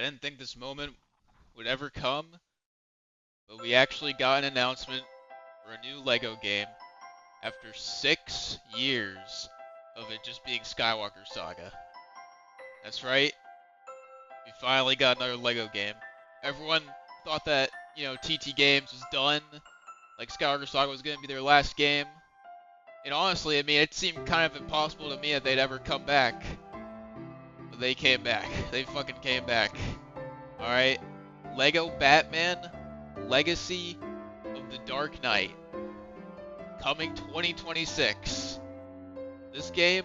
didn't think this moment would ever come, but we actually got an announcement for a new LEGO game after 6 years of it just being Skywalker Saga. That's right, we finally got another LEGO game. Everyone thought that, TT Games was done, like Skywalker Saga was going to be their last game. And honestly, it seemed kind of impossible to me that they'd ever come back. But they came back. They fucking came back. Alright, LEGO Batman Legacy of the Dark Knight, coming 2026. This game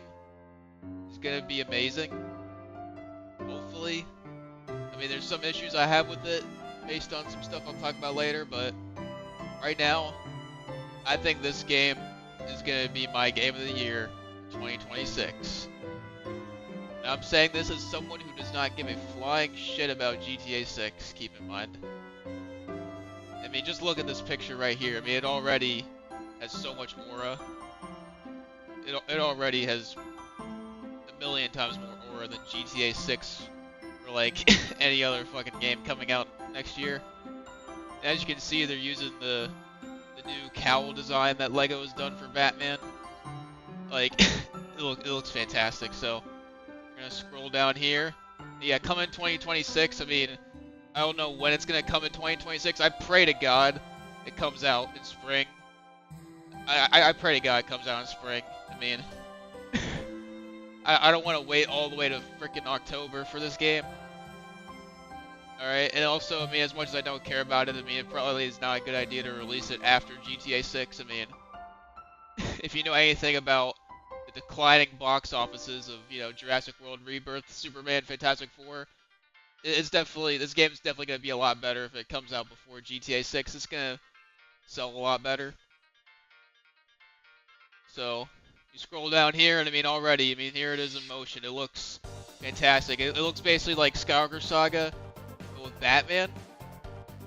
is gonna be amazing. Hopefully. There's some issues I have with it based on some stuff I'll talk about later, but right now, I think this game is gonna be my game of the year for 2026. Now, I'm saying this as someone who does not give a flying shit about GTA 6, keep in mind. Just look at this picture right here. It already has so much aura. It already has a million times more aura than GTA 6 or like any other fucking game coming out next year. And as you can see, they're using the new cowl design that LEGO has done for Batman. Like, it looks fantastic. So, we're gonna scroll down here. Yeah, coming 2026. I don't know when it's gonna come in 2026. I pray to God it comes out in spring. I pray to God it comes out in spring. I don't want to wait all the way to freaking October for this game. Alright, and also, as much as I don't care about it, it probably is not a good idea to release it after GTA 6. If you know anything about the declining box offices of, Jurassic World Rebirth, Superman, Fantastic Four, this game's definitely going to be a lot better if it comes out before GTA 6. It's going to sell a lot better. So, you scroll down here, and already, here it is in motion. It looks fantastic. It looks basically like Skywalker Saga, but with Batman.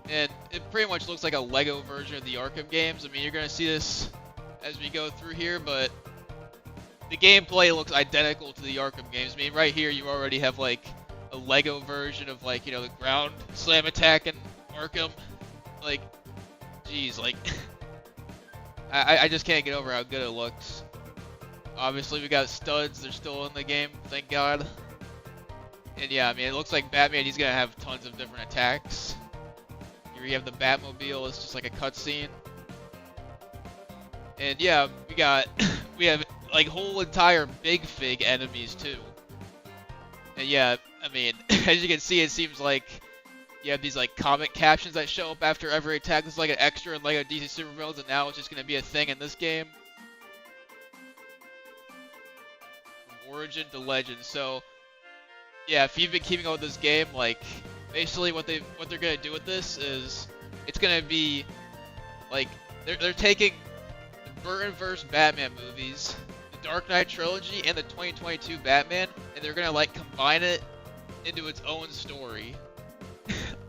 And it pretty much looks like a LEGO version of the Arkham games. You're going to see this as we go through here, but the gameplay looks identical to the Arkham games. Right here, you already have, like, a LEGO version of, like, the ground slam attack in Arkham. Like, jeez, like, I just can't get over how good it looks. Obviously, we got studs. They're still in the game, thank God. And yeah, it looks like Batman, he's going to have tons of different attacks. Here you have the Batmobile. It's just like a cutscene. And yeah, we have, like, whole entire Big Fig enemies, too. And yeah, as you can see, it seems like you have these, like, comic captions that show up after every attack. This is like an extra in LEGO DC Supervillains, and now it's just going to be a thing in this game. From origin to legend. So, yeah, if you've been keeping up with this game, like, basically what they're going to do with this is, it's going to be, like, they're taking the Burtonverse Batman movies, the Dark Knight trilogy, and the 2022 Batman, and they're going to, like, combine it into its own story.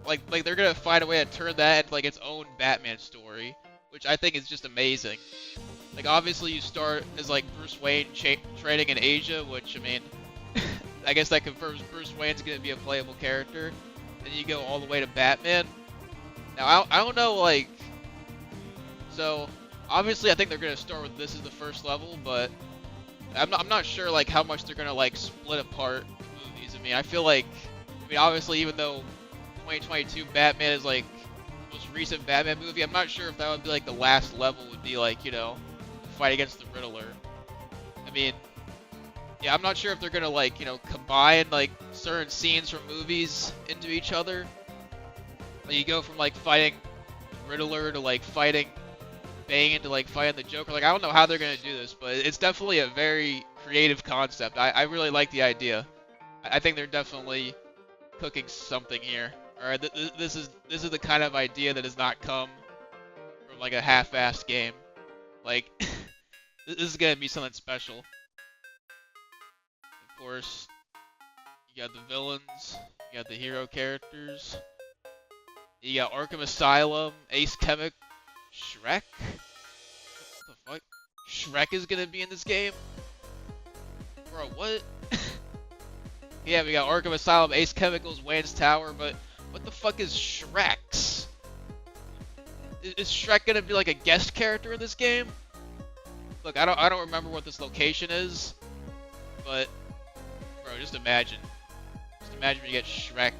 like they're gonna find a way to turn that into, like, its own Batman story, which I think is just amazing. Like, obviously you start as, like, Bruce Wayne training in Asia, which, I guess that confirms Bruce Wayne's gonna be a playable character. Then you go all the way to Batman. Now, I don't know, like, so, obviously I think they're gonna start with this as the first level, but I'm not sure, like, how much they're gonna, like, split apart the movies. I feel like, obviously, even though 2022 Batman is, like, the most recent Batman movie, I'm not sure if that would be, like, the last level would be, like, the fight against the Riddler. Yeah, I'm not sure if they're gonna, like, combine, like, certain scenes from movies into each other. Like, you go from, like, fighting the Riddler to, like, fighting Bane to, like, fighting the Joker. Like, I don't know how they're gonna do this, but it's definitely a very creative concept. I really like the idea. I think they're definitely cooking something here. Alright, this is the kind of idea that does not come from, like, a half-assed game. Like, this is gonna be something special. Of course, you got the villains, you got the hero characters, you got Arkham Asylum, Ace Chemic, Shrek? What the fuck? Shrek is gonna be in this game? Bro, what? Yeah, we got Arkham Asylum, Ace Chemicals, Wayne's Tower, but what the fuck is Shrek's? Is Shrek gonna be like a guest character in this game? Look, I don't remember what this location is, but bro, just imagine. Just imagine you get Shrek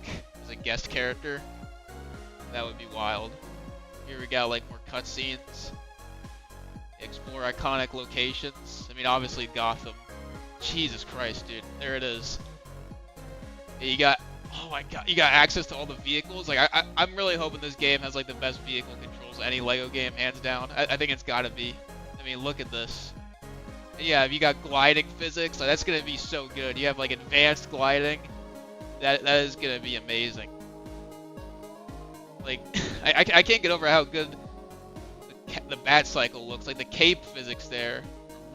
as a guest character. That would be wild. Here we got like more cutscenes. Explore iconic locations. I mean, obviously Gotham. Jesus Christ, dude. There it is. You got, oh my god, you got access to all the vehicles. Like, I'm really hoping this game has like the best vehicle controls of any LEGO game, hands down. I think it's gotta be. I mean, look at this. Yeah, you got gliding physics. Like, that's gonna be so good. You have like advanced gliding. That is gonna be amazing. Like, I can't get over how good the bat cycle looks. Like, the cape physics there,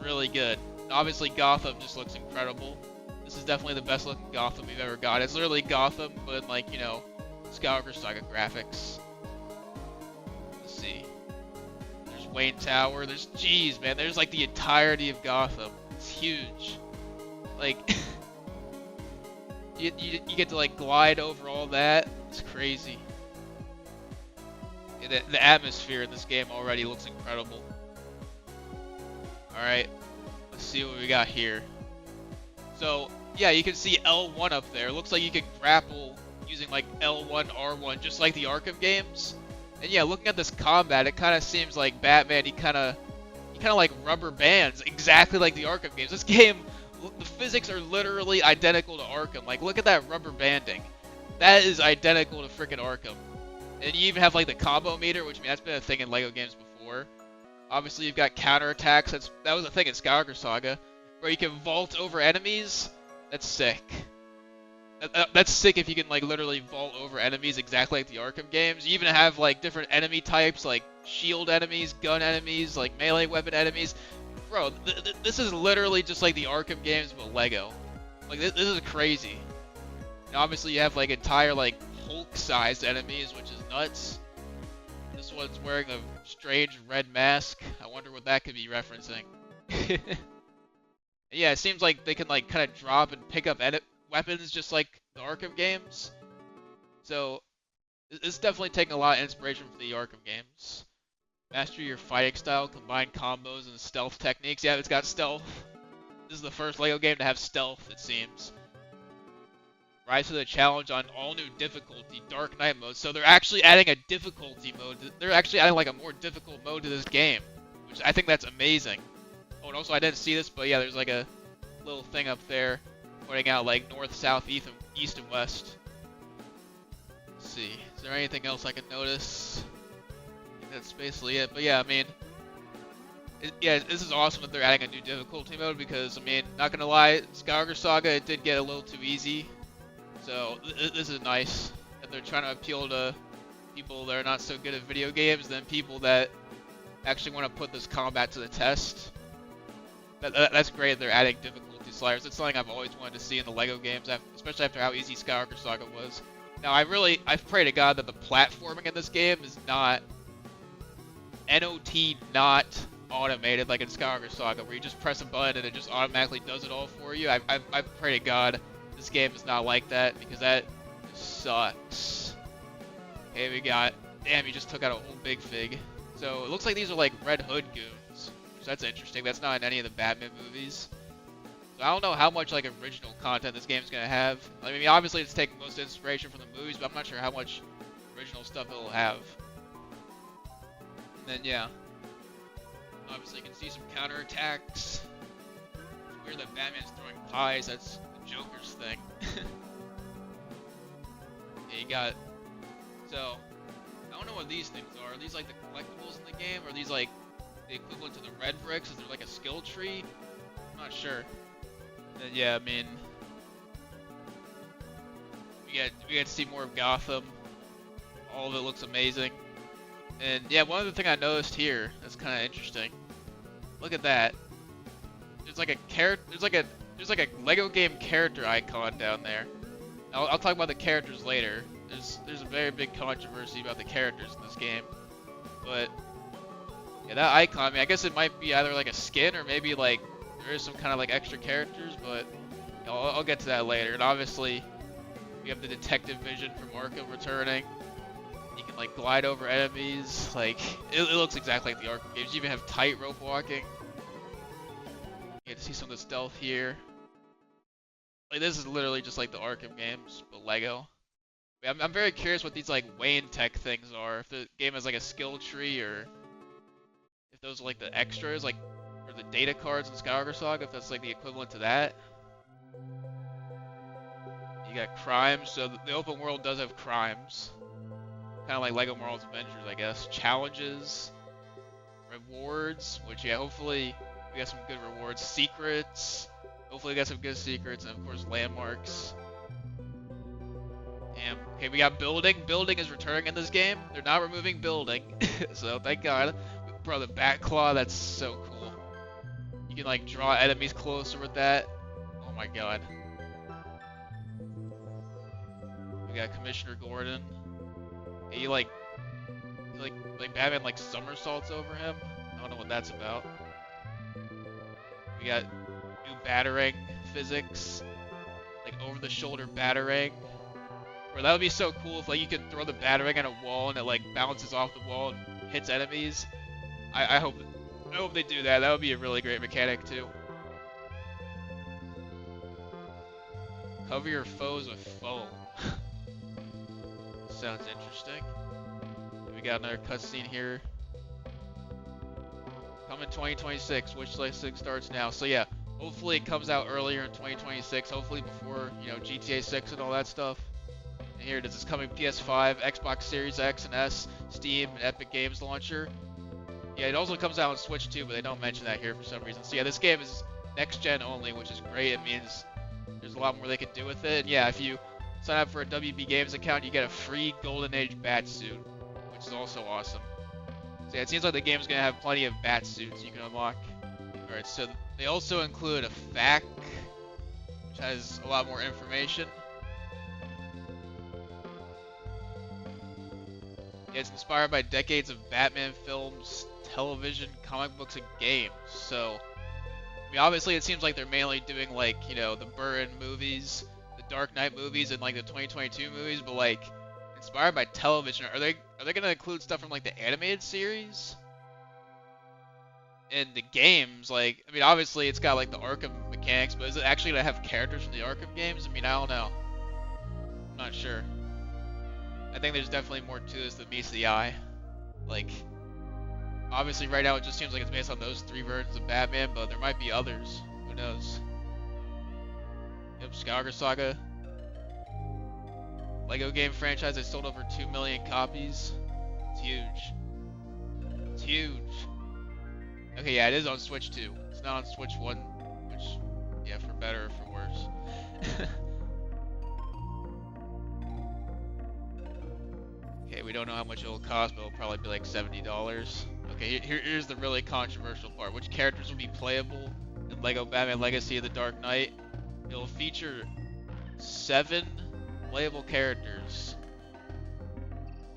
really good. And obviously Gotham just looks incredible. This is definitely the best looking Gotham we've ever got. It's literally Gotham, but like, you know, Skywalker Saga graphics. Let's see. There's Wayne Tower. There's, geez, man, there's like the entirety of Gotham. It's huge. Like, you get to like glide over all that. It's crazy. The atmosphere in this game already looks incredible. Alright, let's see what we got here. So, yeah, you can see L1 up there. It looks like you can grapple using like L1, R1, just like the Arkham games. And yeah, looking at this combat, it kind of seems like Batman, he kind of like rubber bands, exactly like the Arkham games. This game, the physics are literally identical to Arkham. Like, look at that rubber banding. That is identical to freaking Arkham. And you even have like the combo meter, which, I mean, that's been a thing in LEGO games before. Obviously, you've got counterattacks. That was a thing in Skywalker Saga, where you can vault over enemies. That's sick. That's sick if you can like literally vault over enemies exactly like the Arkham games. You even have like different enemy types, like shield enemies, gun enemies, like melee weapon enemies. Bro, this is literally just like the Arkham games but LEGO. Like, this is crazy. And obviously, you have like entire like Hulk-sized enemies, which is nuts. This one's wearing a strange red mask. I wonder what that could be referencing. Yeah, it seems like they can like kind of drop and pick up weapons just like the Arkham games. So it's definitely taking a lot of inspiration from the Arkham games. Master your fighting style, combine combos and stealth techniques. Yeah, it's got stealth. This is the first LEGO game to have stealth, it seems. Rise to the challenge on all new difficulty, Dark Knight mode. So they're actually adding a difficulty mode. They're actually adding like a more difficult mode to this game, which I think that's amazing. Oh, and also I didn't see this, but yeah, there's like a little thing up there pointing out like north, south, east, and west. Let's see. Is there anything else I can notice? I think that's basically it. But yeah, I mean, yeah, this is awesome that they're adding a new difficulty mode because, I mean, not gonna lie, Skywalker Saga, it did get a little too easy. So this is nice that they're trying to appeal to people that are not so good at video games than people that actually want to put this combat to the test. That's great. They're adding difficulty sliders. It's something I've always wanted to see in the LEGO games, especially after how easy Skywalker Saga was. Now I pray to God that the platforming in this game is not not automated like in Skywalker Saga, where you just press a button and it just automatically does it all for you. I pray to God this game is not like that, because that sucks. Okay, we got, damn, you just took out a whole big fig. So it looks like these are like Red Hood goons. So that's interesting. That's not in any of the Batman movies. So I don't know how much like original content this game's gonna have. I mean, obviously it's taking most inspiration from the movies, but I'm not sure how much original stuff it'll have. And then yeah, obviously you can see some counterattacks. It's weird that Batman's throwing pies. That's the Joker's thing. Yeah, you got. So I don't know what these things are. Are these like the collectibles in the game? Or are these like the equivalent to the red bricks? Is there like a skill tree? I'm not sure. And yeah, I mean, we get to see more of Gotham. All of it looks amazing. And yeah, one other thing I noticed here that's kind of interesting. Look at that. There's like a there's like a LEGO game character icon down there. I'll talk about the characters later. There's a very big controversy about the characters in this game. But yeah, that icon, I mean, I guess it might be either like a skin or maybe like there is some kind of like extra characters, but I'll get to that later. And obviously, we have the detective vision from Arkham returning. You can like glide over enemies. Like it looks exactly like the Arkham games. You even have tightrope walking. You get to see some of the stealth here. Like this is literally just like the Arkham games, but Lego. I'm very curious what these like Wayne Tech things are. If the game has like a skill tree, or if those are like the extras, like or the data cards in Skywalker Saga, if that's like the equivalent to that. You got crimes, so the open world does have crimes. Kind of like Lego Marvel's Avengers, I guess. Challenges, rewards, which yeah, hopefully we got some good rewards. Secrets, hopefully we got some good secrets, and of course landmarks. Damn. Okay, we got building. Building is returning in this game. They're not removing building, so thank God. Bro, the bat claw, that's so cool. You can like draw enemies closer with that. Oh my God. We got Commissioner Gordon. He like Batman like somersaults over him. I don't know what that's about. We got new batarang physics, like over the shoulder batarang. Bro, that would be so cool if like you could throw the batarang at a wall and it like bounces off the wall and hits enemies. I hope they do that. That would be a really great mechanic too. Cover your foes with foam. Sounds interesting. We got another cutscene here. Coming 2026, which List starts now. So yeah, hopefully it comes out earlier in 2026. Hopefully before, you know, GTA 6 and all that stuff. And here it is. It's coming PS5, Xbox Series X and S, Steam, and Epic Games Launcher. Yeah, it also comes out on Switch too, but they don't mention that here for some reason. So yeah, this game is next gen only, which is great. It means there's a lot more they can do with it. And yeah, if you sign up for a WB Games account, you get a free Golden Age bat suit, which is also awesome. So yeah, it seems like the game's gonna have plenty of bat suits you can unlock. Alright, so they also include a FAQ, which has a lot more information. Yeah, it's inspired by decades of Batman films, television, comic books, and games. So, I mean, obviously it seems like they're mainly doing like, you know, the Burton movies, Dark Knight movies, and like the 2022 movies, but like inspired by television. Are they gonna include stuff from like the animated series and the games? Like, I mean, obviously it's got like the Arkham mechanics, but is it actually gonna have characters from the Arkham games? I mean, I don't know. I'm not sure. I think there's definitely more to this than meets the eye. Like, obviously right now it just seems like it's based on those 3 versions of Batman, but there might be others. Who knows? Yep, Skywalker Saga. Lego game franchise has sold over 2 million copies. It's huge. It's huge. Okay, yeah, it is on Switch too. It's not on Switch 1, which, yeah, for better or for worse. Okay, we don't know how much it'll cost, but it'll probably be like $70. Okay, here's the really controversial part. Which characters will be playable in Lego Batman Legacy of the Dark Knight? It'll feature 7 playable characters.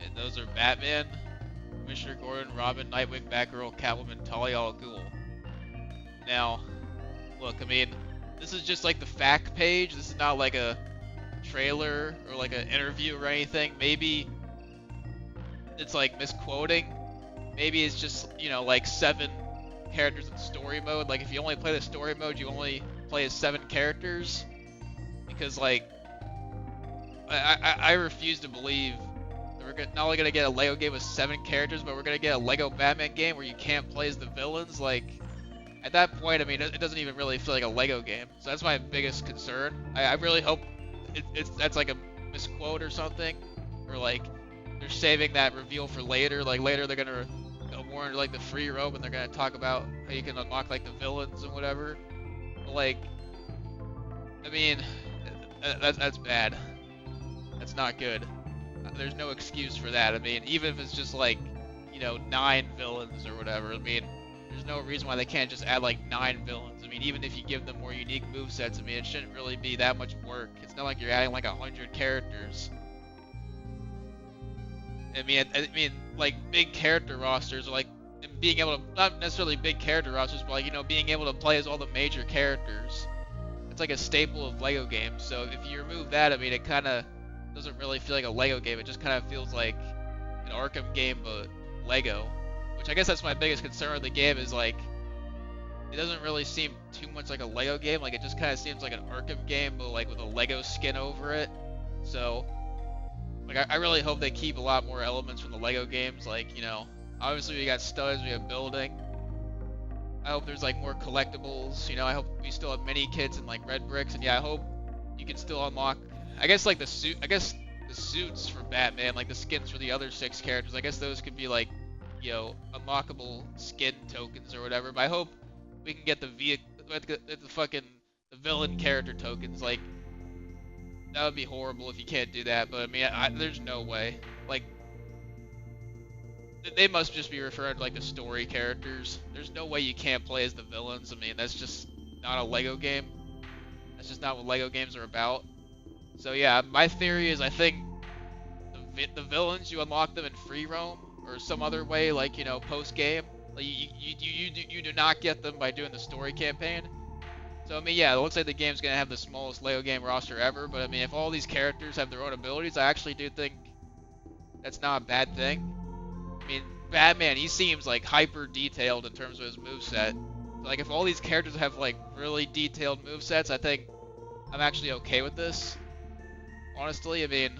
And those are Batman, Commissioner Gordon, Robin, Nightwing, Batgirl, Catwoman, Talia al Ghul. Now, look, I mean, this is just like the FAQ page. This is not like a trailer or like an interview or anything. Maybe it's like misquoting. Maybe it's just, you know, like 7 characters in story mode. Like if you only play the story mode, you only play as 7 characters. Because like, I refuse to believe that we're not only gonna get a Lego game with 7 characters, but we're gonna get a Lego Batman game where you can't play as the villains. Like, at that point, I mean, it doesn't even really feel like a Lego game. So that's my biggest concern. I really hope that's like a misquote or something, or like they're saving that reveal for later. Like later they're gonna go more into like the free roam and they're gonna talk about how you can unlock like the villains and whatever. But like, I mean, that's bad. That's not good. There's no excuse for that. I mean, even if it's just like, you know, 9 villains or whatever, I mean, there's no reason why they can't just add like 9 villains. I mean, even if you give them more unique movesets, I mean, it shouldn't really be that much work. It's not like you're adding like 100 characters. I mean, like big character rosters, or like being able to, not necessarily big character rosters, but like, you know, being able to play as all the major characters. it's like a staple of Lego games. So if you remove that, I mean, it kind of doesn't really feel like a Lego game. It just kind of feels like an Arkham game, but Lego. Which I guess that's my biggest concern with the game is like, it doesn't really seem too much like a Lego game. Like it just kind of seems like an Arkham game, but like with a Lego skin over it. So, like I really hope they keep a lot more elements from the Lego games. Like, you know, obviously we got studs, we have building. I hope there's like more collectibles. You know, I hope we still have mini kits and like red bricks. And yeah, I hope you can still unlock. I guess like the suit. I guess the suits for Batman, like the skins for the other 6 characters. I guess those could be like, you know, unlockable skin tokens or whatever. But I hope we can get the the villain character tokens. Like that would be horrible if you can't do that. But I mean, there's no way. Like they must just be referring to like the story characters. There's no way you can't play as the villains. I mean, that's just not a Lego game. That's just not what Lego games are about. So yeah, my theory is I think the villains, you unlock them in free roam or some other way, like, you know, post game. Like you do not get them by doing the story campaign. So I mean, yeah, it looks like the game's gonna have the smallest Lego game roster ever. But I mean, if all these characters have their own abilities, I actually do think that's not a bad thing. I mean, Batman, he seems like hyper detailed in terms of his moveset. So, like if all these characters have like really detailed movesets, I think I'm actually okay with this. Honestly, I mean,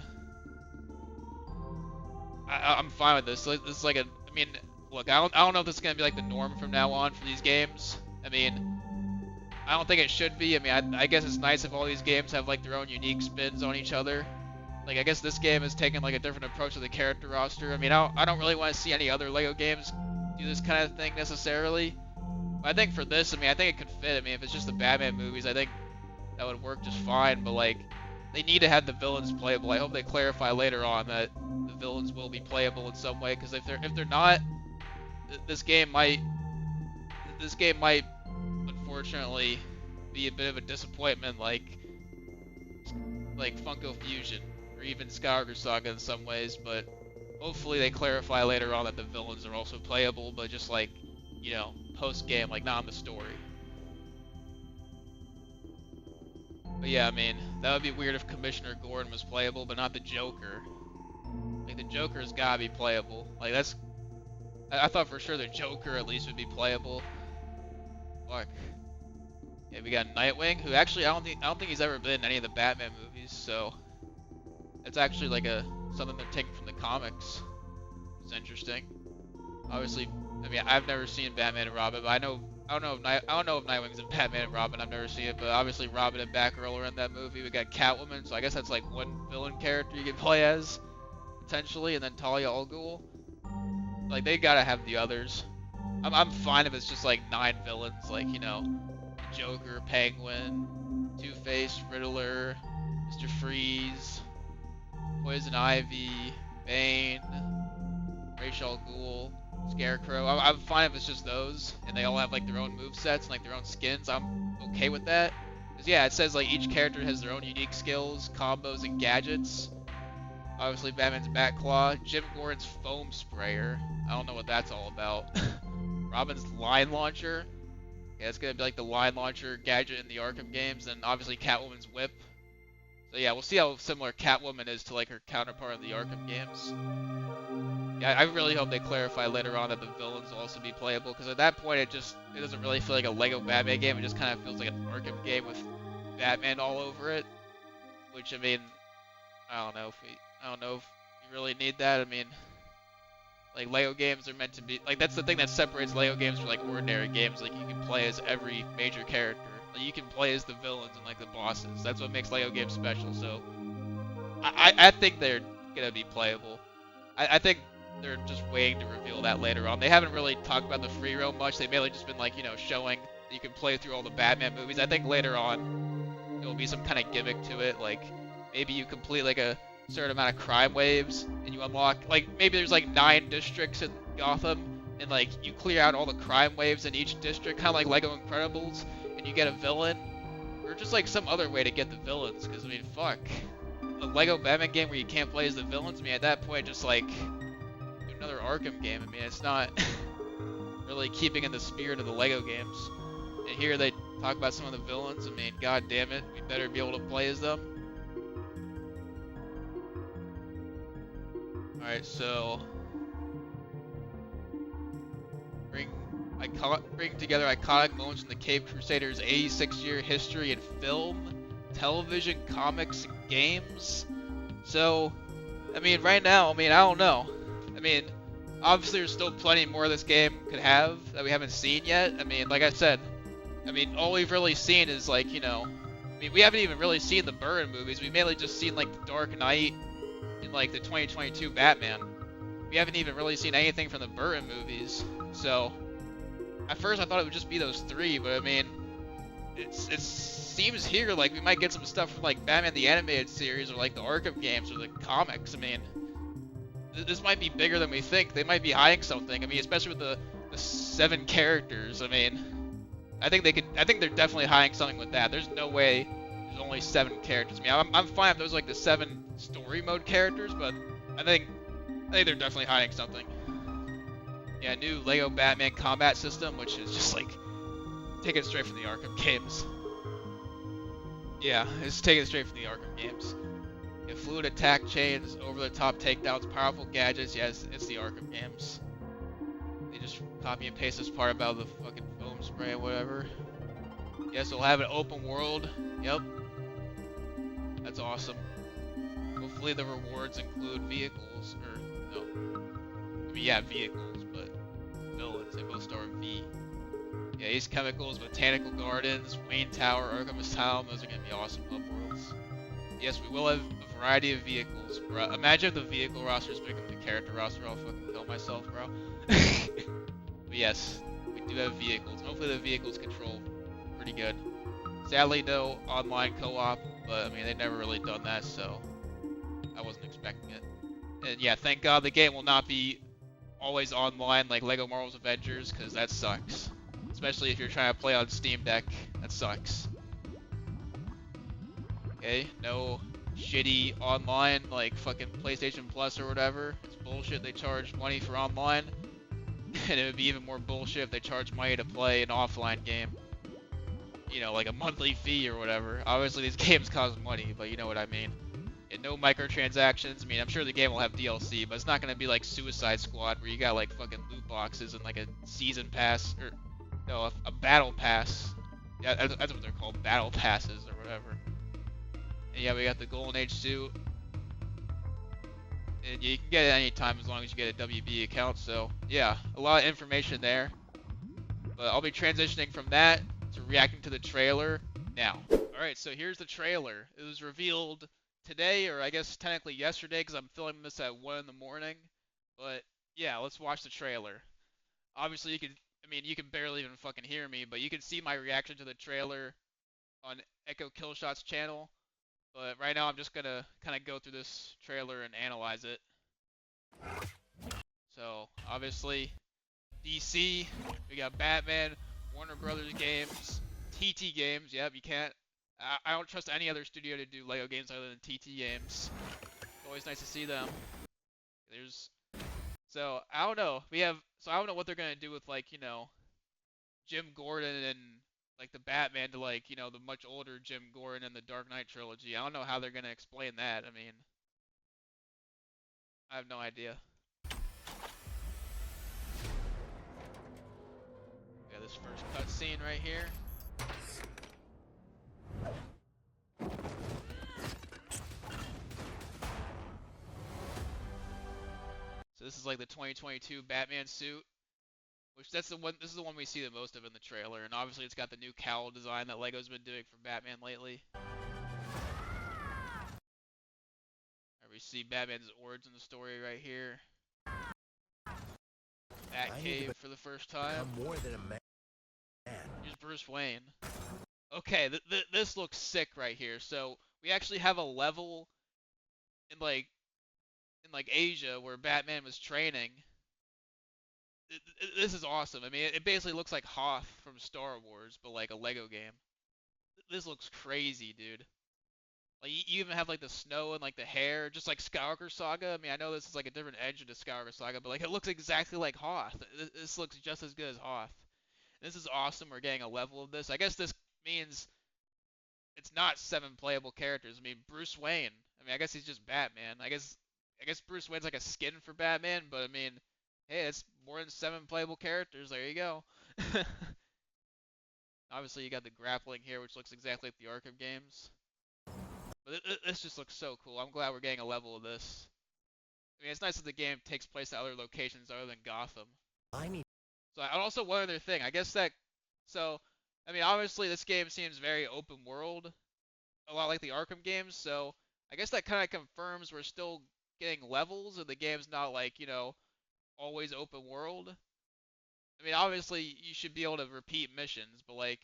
I'm fine with this. This is like a, I mean, look, I don't know if this is gonna be like the norm from now on for these games. I mean, I don't think it should be. I mean, I guess it's nice if all these games have like their own unique spins on each other. Like, I guess this game has taken like a different approach to the character roster. I mean, I don't really want to see any other Lego games do this kind of thing necessarily. But I think for this, I mean, I think it could fit. I mean, if it's just the Batman movies, I think that would work just fine. But like, they need to have the villains playable. I hope they clarify later on that the villains will be playable in some way. Because if they're not, this game might unfortunately be a bit of a disappointment, like Funko Fusion or even Skywalker Saga in some ways. But hopefully they clarify later on that the villains are also playable, but just like, you know, post game, like not in the story. But yeah, I mean, that would be weird if Commissioner Gordon was playable, but not the Joker. Like the Joker's gotta be playable. Like that's, I thought for sure the Joker at least would be playable. Fuck. Yeah, we got Nightwing, who actually I don't think he's ever been in any of the Batman movies, so it's actually like something they're taking from the comics. It's interesting. Obviously, I mean, I've never seen Batman and Robin, but I don't know if Nightwing's in Batman and Robin. I've never seen it, but obviously Robin and Batgirl are in that movie. We got Catwoman, so I guess that's like one villain character you can play as potentially, and then Talia al Ghul. Like they gotta have the others. I'm fine if it's just like 9 villains, like, you know, Joker, Penguin, Two-Face, Riddler, Mr. Freeze, Poison Ivy, Bane, Ra's al Ghul, Scarecrow. I'm fine if it's just those, and they all have like their own movesets and like their own skins. I'm okay with that. Cause yeah, it says like each character has their own unique skills, combos, and gadgets. Obviously, Batman's Batclaw, Jim Gordon's foam sprayer. I don't know what that's all about. Robin's line launcher. Yeah, it's gonna be like the line launcher gadget in the Arkham games, and obviously Catwoman's whip. So yeah, we'll see how similar Catwoman is to like her counterpart in the Arkham games. Yeah, I really hope they clarify later on that the villains will also be playable, because at that point it doesn't really feel like a Lego Batman game. It just kind of feels like an Arkham game with Batman all over it. Which, I mean, I don't know if you really need that. I mean, like Lego games are meant to be like, that's the thing that separates Lego games from like ordinary games. Like you can play as every major character. Like you can play as the villains and like the bosses. That's what makes Lego games special. So I think they're gonna be playable. I think they're just waiting to reveal that later on. They haven't really talked about the free roam much. They've mainly just been like, you know, showing that you can play through all the Batman movies. I think later on there will be some kind of gimmick to it. Like maybe you complete like a certain amount of crime waves and you unlock, like maybe there's like 9 districts in Gotham and like you clear out all the crime waves in each district, kind of like Lego Incredibles, and you get a villain, or just like some other way to get the villains. Because I mean, fuck, a Lego Batman game where you can't play as the villains. I mean, at that point, just like another Arkham game. I mean, it's not really keeping in the spirit of the Lego games. And hear they talk about some of the villains. I mean, god damn it, we better be able to play as them. Alright, so bring together iconic moments in the Cape Crusaders' 86-year history in film, television, comics, and games. So, I mean, right now, I mean, I don't know. I mean, obviously there's still plenty more this game could have that we haven't seen yet. I mean, like I said, I mean, all we've really seen is like, you know, I mean, we haven't even really seen the Burton movies. We've mainly just seen like the Dark Knight and like the 2022 Batman. We haven't even really seen anything from the Burton movies. So, at first I thought it would just be those three, but I mean, it seems here like we might get some stuff from like Batman the Animated Series or like the Arkham games or the comics. I mean, this might be bigger than we think. They might be hiding something. I mean, especially with the 7 characters. I mean, I think they're definitely hiding something with that. There's no way there's only 7 characters. I mean, I'm fine if there's like the 7 story mode characters, but I think they're definitely hiding something. Yeah, new Lego Batman combat system, which is just like taken straight from the Arkham games. Yeah, it's taken straight from the Arkham games. Yeah, fluid attack chains, over-the-top takedowns, powerful gadgets. Yes, it's the Arkham games. They just copy and paste this part about the fucking foam spray or whatever. Yes, we'll have an open world. Yep. That's awesome. Hopefully the rewards include vehicles, or no. I mean, yeah, vehicles, but villains. They both start with V. Yeah, Ace Chemicals, Botanical Gardens, Wayne Tower, Arkham Asylum. Those are gonna be awesome hub worlds. Yes, we will have a variety of vehicles, bro. Imagine if the vehicle roster is bigger than the character roster. I'll fucking kill myself, bro. But yes, we do have vehicles. Hopefully the vehicles control pretty good. Sadly, no online co-op, but I mean, they've never really done that, so I wasn't expecting it. And yeah, thank God the game will not be always online like Lego Marvel's Avengers, because that sucks. Especially if you're trying to play on Steam Deck, that sucks. Okay, no shitty online like fucking PlayStation Plus or whatever. It's bullshit they charge money for online. And it would be even more bullshit if they charge money to play an offline game. You know, like a monthly fee or whatever. Obviously these games cost money, but you know what I mean. And no microtransactions. I mean, I'm sure the game will have DLC, but it's not gonna be like Suicide Squad where you got like fucking loot boxes and like a season pass, or no, a battle pass. Yeah, that's what they're called, battle passes or whatever. And yeah, we got the Golden Age suit. And you can get it any time as long as you get a WB account, so yeah, a lot of information there. But I'll be transitioning from that to reacting to the trailer now. Alright, so here's the trailer. It was revealed today, or I guess technically yesterday, because I'm filming this at 1 in the morning. But yeah, let's watch the trailer. Obviously you can barely even fucking hear me, but you can see my reaction to the trailer on Echo Killshot's channel. But right now I'm just gonna kind of go through this trailer and analyze it. So, obviously, DC, we got Batman, Warner Brothers games, TT games. Yep, you can't. I don't trust any other studio to do Lego games other than TT games. It's always nice to see them. So I don't know. So I don't know what they're gonna do with, like, you know, Jim Gordon and like the Batman to, like, you know, the much older Jim Gordon in the Dark Knight trilogy. I don't know how they're gonna explain that. I mean, I have no idea. Yeah, this first cutscene right here. So this is like the 2022 Batman suit, which this is the one we see the most of in the trailer, and obviously it's got the new cowl design that Lego's been doing for Batman lately. Right, we see Batman's origin story right here. Batcave for the first time. I'm more than a man. Here's Bruce Wayne. Okay, this looks sick right here. So we actually have a level in like Asia where Batman was training. This is awesome. I mean, it basically looks like Hoth from Star Wars, but like a Lego game. This looks crazy, dude. Like, you even have like the snow and like the hair, just like Skywalker Saga. I mean, I know this is like a different engine to Skywalker Saga, but like it looks exactly like Hoth. This looks just as good as Hoth. This is awesome. We're getting a level of this. I guess this means it's not 7 playable characters. I mean, Bruce Wayne. I mean, I guess he's just Batman. I guess Bruce Wayne's like a skin for Batman, but I mean, hey, it's more than 7 playable characters. There you go. Obviously, you got the grappling here, which looks exactly like the Arkham games. But this just looks so cool. I'm glad we're getting a level of this. I mean, it's nice that the game takes place at other locations other than Gotham. So, and also one other thing. I guess that, so, I mean, obviously this game seems very open world, a lot like the Arkham games. So, I guess that kind of confirms we're still getting levels, and the game's not like, you know, always open world. I mean, obviously you should be able to repeat missions, but like,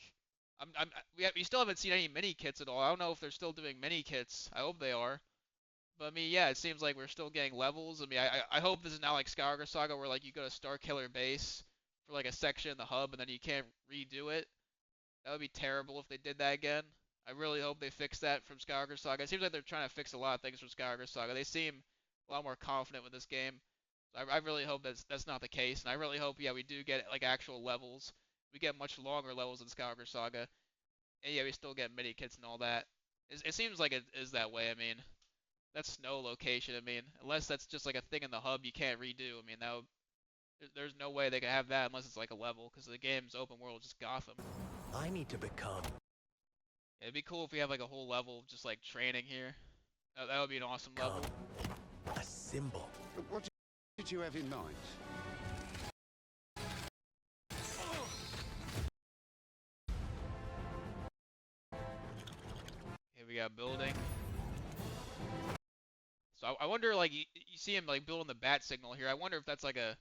we still haven't seen any mini kits at all. I don't know if they're still doing mini kits. I hope they are. But I mean, yeah, it seems like we're still getting levels. I mean, I hope this is not like Skywalker Saga where like you go to Starkiller Base for like a section in the hub and then you can't redo it. That would be terrible if they did that again. I really hope they fix that from Skywalker Saga. It seems like they're trying to fix a lot of things from Skywalker Saga. They seem a lot more confident with this game. So I really hope that's not the case, and I really hope, yeah, we do get like actual levels. We get much longer levels in Skywalker Saga, and yeah, we still get mini kits and all that. It seems like it is that way. I mean, that snow location. I mean, unless that's just like a thing in the hub you can't redo. I mean, there's no way they could have that unless it's like a level, because the game's open world, just Gotham. I need to become. Yeah, it'd be cool if we have like a whole level of just like training here. That would be an awesome level. A symbol. What did you have in mind? Here we got building. So I wonder, like, you see him like building the bat signal here. I wonder if that's like a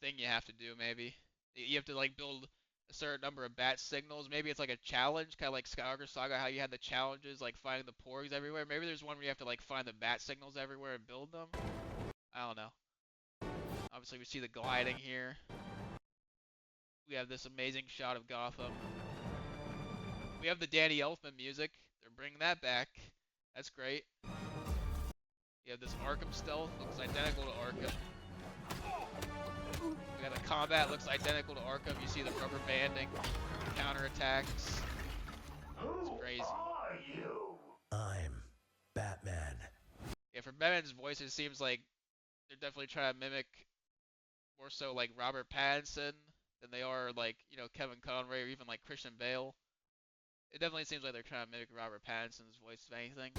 thing you have to do. Maybe you have to like build a certain number of bat signals. Maybe it's like a challenge, kind of like Skywalker Saga, how you had the challenges like finding the porgs everywhere. Maybe there's one where you have to like find the bat signals everywhere and build them. I don't know. Obviously, we see the gliding here. We have this amazing shot of Gotham. We have the Danny Elfman music. They're bringing that back. That's great. You have this Arkham stealth. Looks identical to Arkham. We got the combat. Looks identical to Arkham. You see the rubber banding, counterattacks. It's crazy. I'm Batman. Yeah, for Batman's voice, it seems like they're definitely trying to mimic more so like Robert Pattinson than they are like, you know, Kevin Conroy or even like Christian Bale. It definitely seems like they're trying to mimic Robert Pattinson's voice, if anything.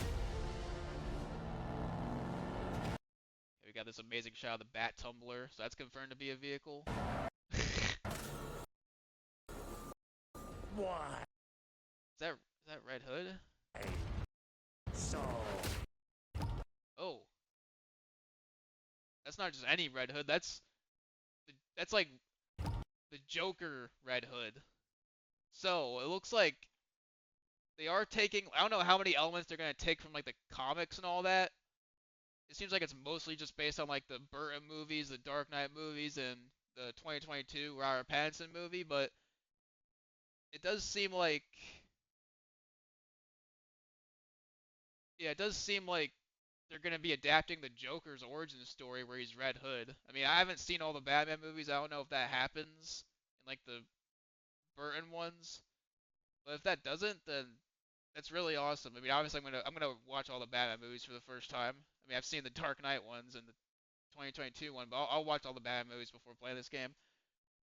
We got this amazing shot of the Bat Tumbler, so that's confirmed to be a vehicle. What? Is that Red Hood? So. Oh. That's not just any Red Hood, that's like the Joker Red Hood. So, it looks like they are taking, I don't know how many elements they're going to take from like the comics and all that. It seems like it's mostly just based on like the Burton movies, the Dark Knight movies, and the 2022 Robert Pattinson movie, but it does seem like, yeah, it does seem like they're going to be adapting the Joker's origin story where he's Red Hood. I mean, I haven't seen all the Batman movies. I don't know if that happens in like the Burton ones, but if that doesn't, then that's really awesome. I mean, obviously I'm gonna watch all the Batman movies for the first time. I mean, I've seen the Dark Knight ones and the 2022 one, but I'll watch all the Batman movies before playing this game.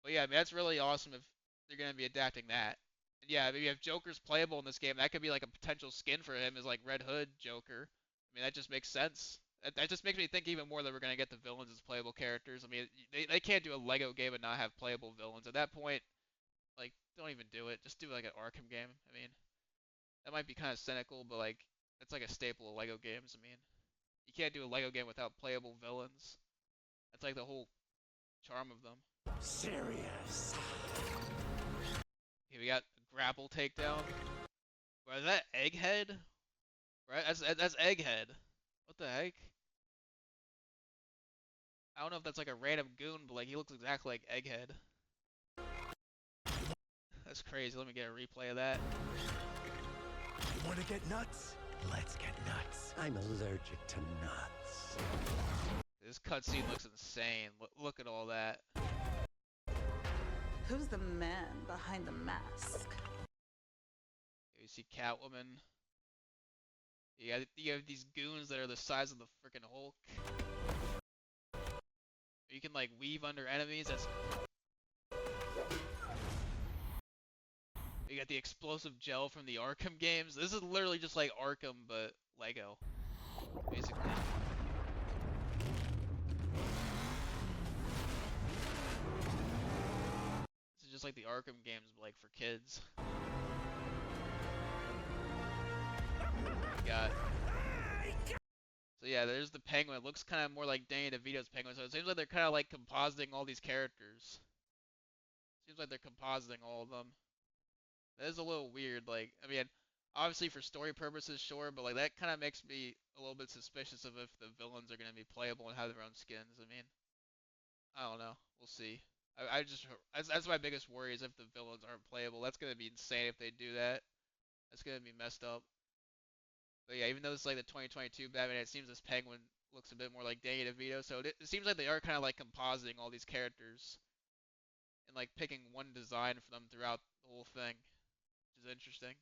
But yeah, I mean, that's really awesome if they're gonna be adapting that. And yeah, I mean, if Joker's playable in this game, that could be like a potential skin for him as like Red Hood Joker. I mean, that just makes sense. That just makes me think even more that we're gonna get the villains as playable characters. I mean, they can't do a Lego game and not have playable villains. At that point, like, don't even do it. Just do like an Arkham game. I mean, that might be kind of cynical, but like, that's like a staple of Lego games. I mean, you can't do a Lego game without playable villains. That's like the whole charm of them. Serious. Okay, we got a grapple takedown. Bro, is that Egghead? Right, that's Egghead. What the heck? I don't know if that's like a random goon, but like he looks exactly like Egghead. That's crazy. Let me get a replay of that. You wanna get nuts? Let's get nuts. I'm allergic to nuts. This cutscene looks insane. Look at all that. Who's the man behind the mask? You see Catwoman. You have these goons that are the size of the freaking Hulk. You can like weave under enemies. You got the explosive gel from the Arkham games. This is literally just like Arkham, but Lego, basically. This is just like the Arkham games, but like for kids. Got. So yeah, there's the Penguin. It looks kind of more like Danny DeVito's Penguin. So it seems like they're kind of like compositing all these characters. Seems like they're compositing all of them. That is a little weird. Like, I mean, obviously for story purposes, sure, but like that kind of makes me a little bit suspicious of if the villains are gonna be playable and have their own skins. I mean, I don't know. We'll see. I just that's my biggest worry is if the villains aren't playable. That's gonna be insane if they do that. That's gonna be messed up. But yeah, even though it's like the 2022 Batman, it seems this Penguin looks a bit more like Danny DeVito. So it seems like they are kind of like compositing all these characters and like picking one design for them throughout the whole thing, which is interesting.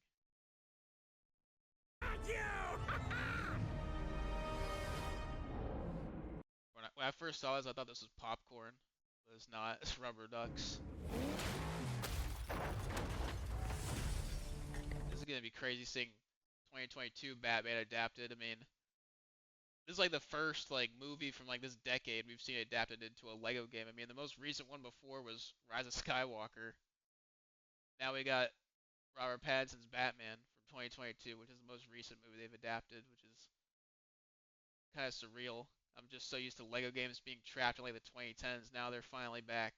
When I first saw this, I thought this was popcorn, but it's not. It's rubber ducks. This is gonna be crazy seeing 2022 Batman adapted. I mean, this is like the first like movie from like this decade we've seen adapted into a Lego game. I mean, the most recent one before was Rise of Skywalker. Now we got Robert Pattinson's Batman from 2022, which is the most recent movie they've adapted, which is kind of surreal. I'm just so used to Lego games being trapped in like the 2010s. Now they're finally back.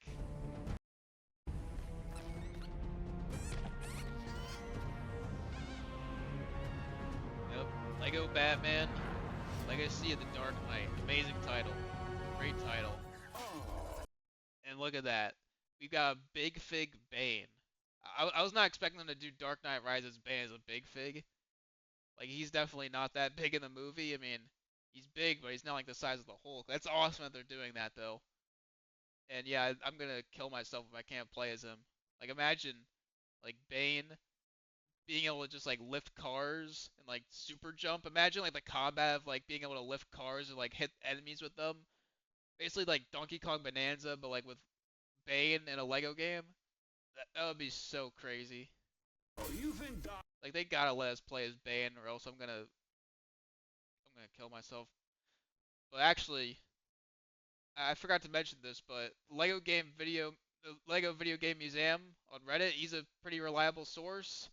Yep, Lego Batman, Legacy of the Dark Knight. Amazing title. Great title. And look at that. We've got a Big Fig Bane. I was not expecting them to do Dark Knight Rises Bane as a Big Fig. Like, he's definitely not that big in the movie. I mean, he's big, but he's not like the size of the Hulk. That's awesome that they're doing that, though. And yeah, I'm gonna kill myself if I can't play as him. Like, imagine, like, Bane being able to just, like, lift cars and, like, super jump. Imagine, like, the combat of, like, being able to lift cars and, like, hit enemies with them. Basically, like, Donkey Kong Bonanza, but, like, with Bane in a Lego game. That would be so crazy. You think that? Like, they gotta let us play as Bane, or else I'm gonna kill myself. But actually, I forgot to mention this, but the Lego Video Game Museum on Reddit, he's a pretty reliable source.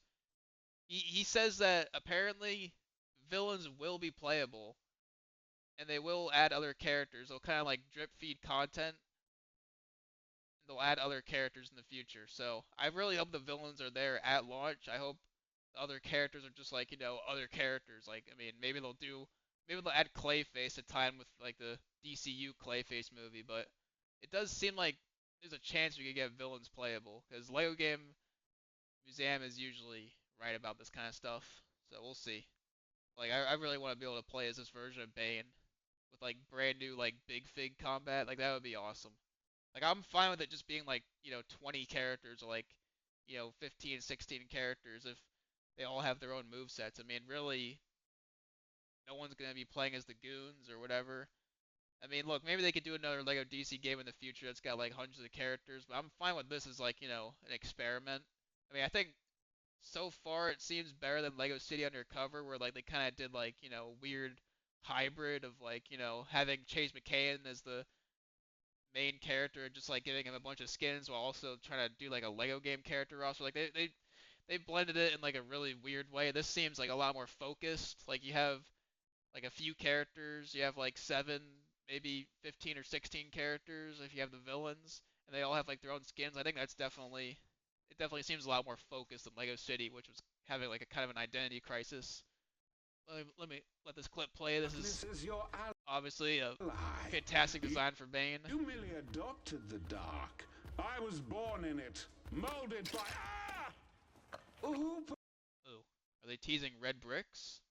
He says that apparently villains will be playable, and they will add other characters. They'll kind of like drip feed content. They'll add other characters in the future. So I really hope the villains are there at launch. I hope the other characters are just like, other characters. Like, I mean, maybe they'll add Clayface to time with like the DCU Clayface movie, but it does seem like there's a chance we could get villains playable because Lego Game Museum is usually right about this kind of stuff. So we'll see. Like, I really want to be able to play as this version of Bane with like brand new like Big Fig combat. Like, that would be awesome. Like, I'm fine with it just being like, 20 characters or like, 15, 16 characters if they all have their own movesets. I mean, really, no one's going to be playing as the goons or whatever. I mean, look, maybe they could do another Lego DC game in the future that's got like hundreds of characters, but I'm fine with this as like, an experiment. I mean, I think so far it seems better than Lego City Undercover, where like they kind of did like, weird hybrid of like, having Chase McCain as the main character and just like giving him a bunch of skins while also trying to do like a Lego game character roster. Like they blended it in like a really weird way. This seems like a lot more focused. Like you have like a few characters, you have like 7, maybe 15 or 16 characters if you have the villains, and they all have like their own skins. I think that's definitely seems a lot more focused than Lego City, which was having like a kind of an identity crisis. Let me let this clip play. This is your obviously a ally. fantastic design for Bane. You merely adopted the dark. I was born in it, molded by. Who Ooh, are they teasing red bricks?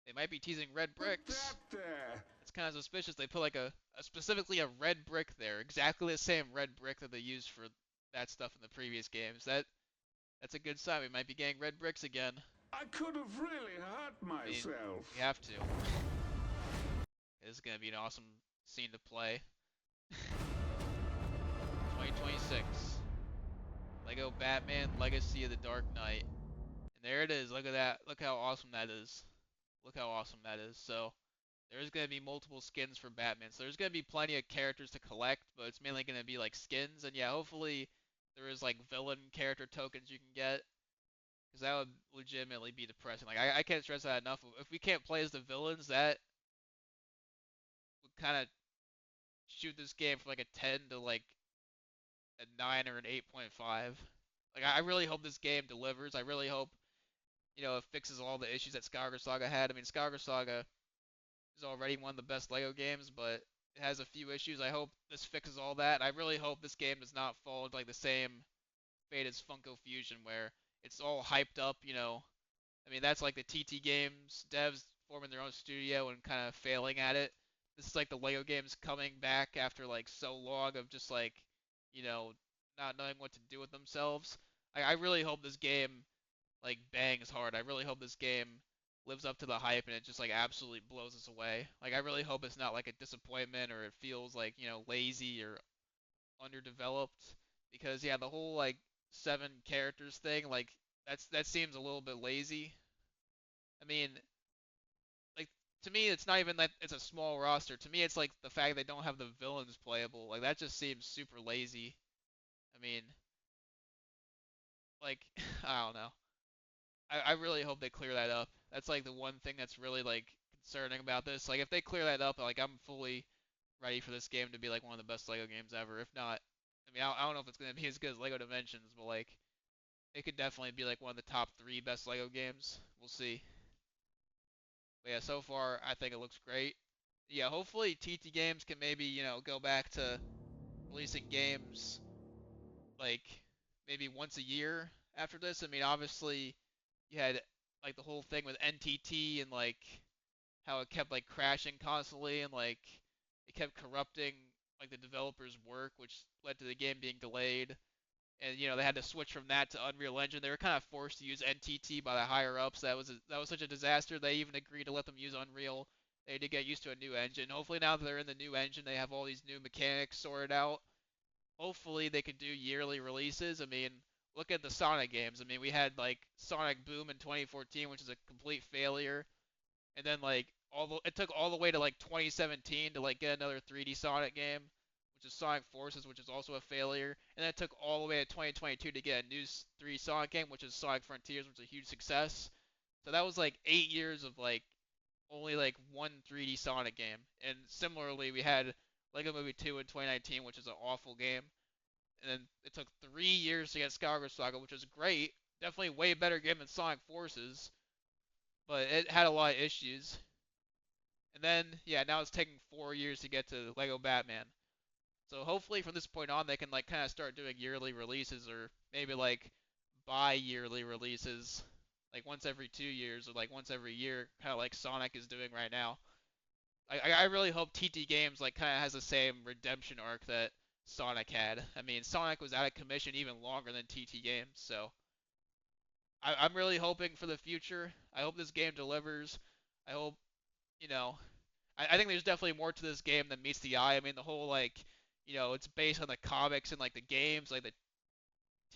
They might be teasing red put bricks. that there? It's kind of suspicious. They put like a specifically a red brick there, exactly the same red brick that they used for that stuff in the previous games. That's a good sign. We might be getting red bricks again. I could have really hurt I mean, myself. we have to. This is gonna be an awesome scene to play. 2026. Lego Batman Legacy of the Dark Knight. And there it is. Look at that. Look how awesome that is. Look how awesome that is. So, there's going to be multiple skins for Batman. So, there's going to be plenty of characters to collect, but it's mainly going to be like skins. And yeah, hopefully there is like villain character tokens you can get. Because that would legitimately be depressing. Like, I can't stress that enough. If we can't play as the villains, that would kind of shoot this game from like a 10 to like a 9 or an 8.5. Like, I really hope this game delivers. I really hope, it fixes all the issues that Skyward Saga had. I mean, Skyward Saga is already one of the best Lego games, but it has a few issues. I hope this fixes all that. I really hope this game does not fall into like the same fate as Funko Fusion, where it's all hyped up. I mean, that's like the TT Games devs forming their own studio and kind of failing at it. This is like the Lego games coming back after like so long of just like, you know, not knowing what to do with themselves. I really hope this game like bangs hard. I really hope this game lives up to the hype and it just like absolutely blows us away. Like I really hope it's not like a disappointment or it feels like, lazy or underdeveloped because yeah, the whole like 7 characters thing, like that seems a little bit lazy. I mean, like to me it's not even that it's a small roster. To me it's like the fact they don't have the villains playable. Like that just seems super lazy. I mean, like I don't know. I really hope they clear that up. That's like the one thing that's really like concerning about this. Like if they clear that up, like I'm fully ready for this game to be like one of the best Lego games ever. If not, I mean I don't know if it's gonna be as good as Lego Dimensions, but like it could definitely be like one of the top 3 best Lego games. We'll see. But yeah, so far I think it looks great. Yeah, hopefully TT Games can maybe go back to releasing games like maybe once a year after this. I mean obviously you had like the whole thing with NTT and like how it kept like crashing constantly and like it kept corrupting like the developers' work, which led to the game being delayed. And they had to switch from that to Unreal Engine. They were kind of forced to use NTT by the higher ups. That was such a disaster. They even agreed to let them use Unreal. They had to get used to a new engine. Hopefully now that they're in the new engine, they have all these new mechanics sorted out. Hopefully they could do yearly releases. I mean, look at the Sonic games. I mean, we had like Sonic Boom in 2014, which is a complete failure, and then like it took all the way to like 2017 to like get another 3D Sonic game, which is Sonic Forces, which is also a failure, and then it took all the way to 2022 to get a new 3D Sonic game, which is Sonic Frontiers, which is a huge success. So that was like 8 years of like only like one 3D Sonic game, and similarly we had Lego Movie 2 in 2019, which is an awful game, and then it took 3 years to get Skyward Saga, which is great, definitely way better game than Sonic Forces, but it had a lot of issues. And then yeah, now it's taking 4 years to get to Lego Batman. So hopefully from this point on they can like kind of start doing yearly releases or maybe like bi-yearly releases, like once every 2 years or like once every year, kind of like Sonic is doing right now. I really hope TT Games like kind of has the same redemption arc that Sonic had. I mean, Sonic was out of commission even longer than TT Games, so I'm really hoping for the future. I hope this game delivers. I hope, you know, I think there's definitely more to this game than meets the eye. I mean, the whole like, it's based on the comics and like the games, like the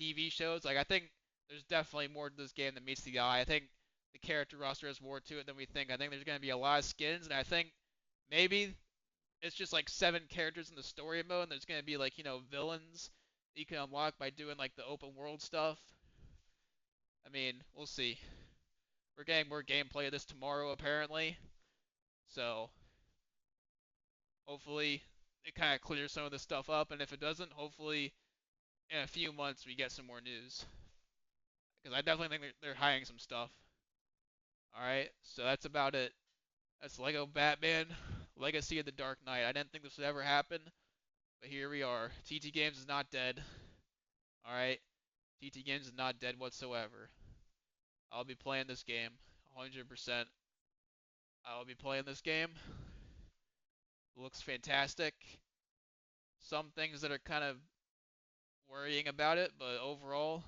TV shows. Like I think there's definitely more to this game than meets the eye. I think the character roster has more to it than we think. I think there's gonna be a lot of skins, and I think maybe it's just like 7 characters in the story mode, and there's gonna be like villains that you can unlock by doing like the open world stuff. I mean, we'll see. We're getting more gameplay of this tomorrow apparently, so hopefully it kind of clears some of this stuff up, and if it doesn't, hopefully in a few months we get some more news. Because I definitely think they're hiding some stuff. Alright, so that's about it. That's Lego Batman Legacy of the Dark Knight. I didn't think this would ever happen, but here we are. TT Games is not dead. Alright, TT Games is not dead whatsoever. I'll be playing this game 100%. I'll be playing this game. It looks fantastic. Some things that are kind of worrying about it, but overall,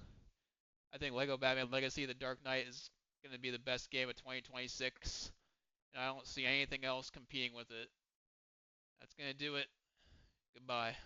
I think Lego Batman Legacy: The Dark Knight is going to be the best game of 2026, and I don't see anything else competing with it. That's going to do it. Goodbye.